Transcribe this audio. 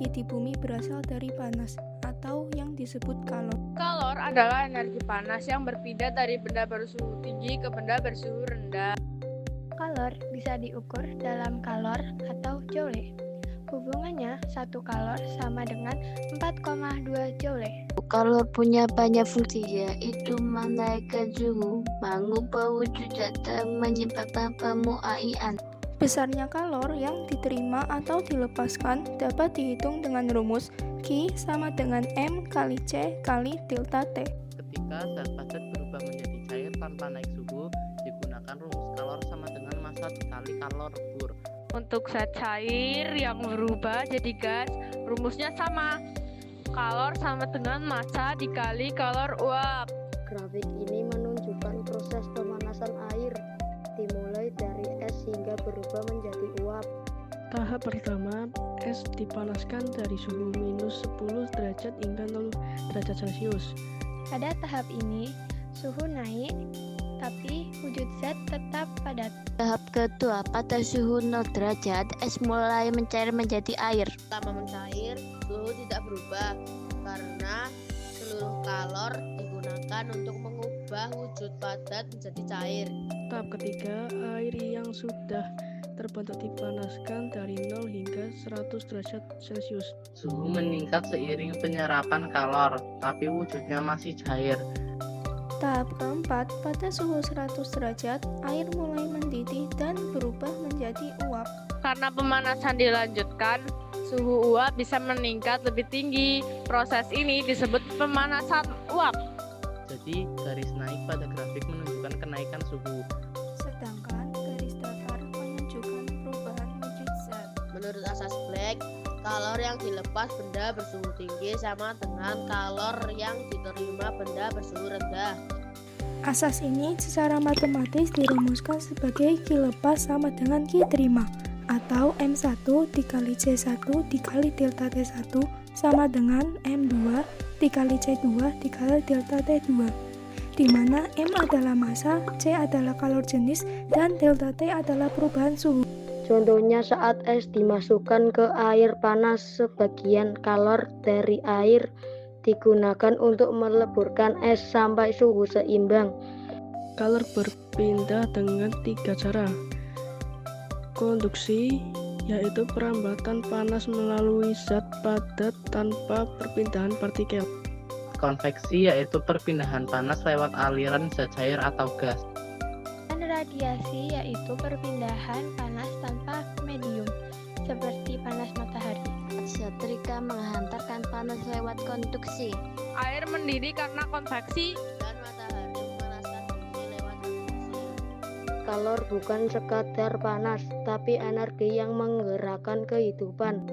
energi di bumi berasal dari panas, atau yang disebut kalor. Kalor adalah energi panas yang berpindah dari benda bersuhu tinggi ke benda bersuhu rendah. Kalor bisa diukur dalam kalor atau joule. Hubungannya 1 kalor sama dengan 4,2 joule. Kalor punya banyak fungsi, yaitu menaikkan suhu, mengubah wujud zat, menyebabkan pemuaian. Besarnya kalor yang diterima atau dilepaskan dapat dihitung dengan rumus Q sama dengan M kali C kali delta T. Ketika zat padat berubah menjadi cair tanpa naik suhu, digunakan rumus kalor sama dengan massa dikali kalor lebur. Untuk zat cair yang berubah jadi gas, rumusnya sama. Kalor sama dengan massa dikali kalor uap. Grafik ini menunjukkan proses pemanasan air, dimulai dari es hingga berubah menjadi uap. Tahap pertama, es dipanaskan dari suhu minus 10 derajat hingga 0 derajat Celcius. Pada tahap ini, suhu naik, tapi wujud zat tetap padat. Tahap kedua, pada suhu 0 derajat, es mulai mencair menjadi air. Selama mencair, suhu tidak berubah karena seluruh kalor digunakan untuk mengubah wujud padat menjadi cair. Tahap ketiga, air yang sudah terbentuk dipanaskan dari 0 hingga 100 derajat Celcius. Suhu meningkat seiring penyerapan kalor, tapi wujudnya masih cair. Tahap keempat, pada suhu 100 derajat, air mulai mendidih dan berubah menjadi uap. Karena pemanasan dilanjutkan, suhu uap bisa meningkat lebih tinggi. Proses ini disebut pemanasan uap. Jadi, garis naik pada grafik menunjukkan kenaikan suhu. Sedangkan garis datar menunjukkan perubahan wujud zat. Menurut asas Planck, kalor yang dilepas benda bersuhu tinggi sama dengan kalor yang diterima benda bersuhu rendah. Asas ini secara matematis dirumuskan sebagai Q lepas sama dengan Q terima, atau M1 dikali C1 dikali delta T1 sama dengan M2 dikali C2 dikali delta T2, di mana M adalah massa, C adalah kalor jenis, dan delta T adalah perubahan suhu. Contohnya saat es dimasukkan ke air panas, sebagian kalor dari air digunakan untuk meleburkan es sampai suhu seimbang. Kalor berpindah dengan 3 cara. Konduksi, yaitu perambatan panas melalui zat padat tanpa perpindahan partikel. Konveksi, yaitu perpindahan panas lewat aliran zat cair atau gas. Dan radiasi, yaitu perpindahan panas tanpa medium, seperti panas matahari. Setrika menghantarkan panas lewat konduksi. Air mendidih karena konveksi. Dan matahari memanaskan bumi lewat konduksi. Kalor bukan sekadar panas, tapi energi yang menggerakkan kehidupan.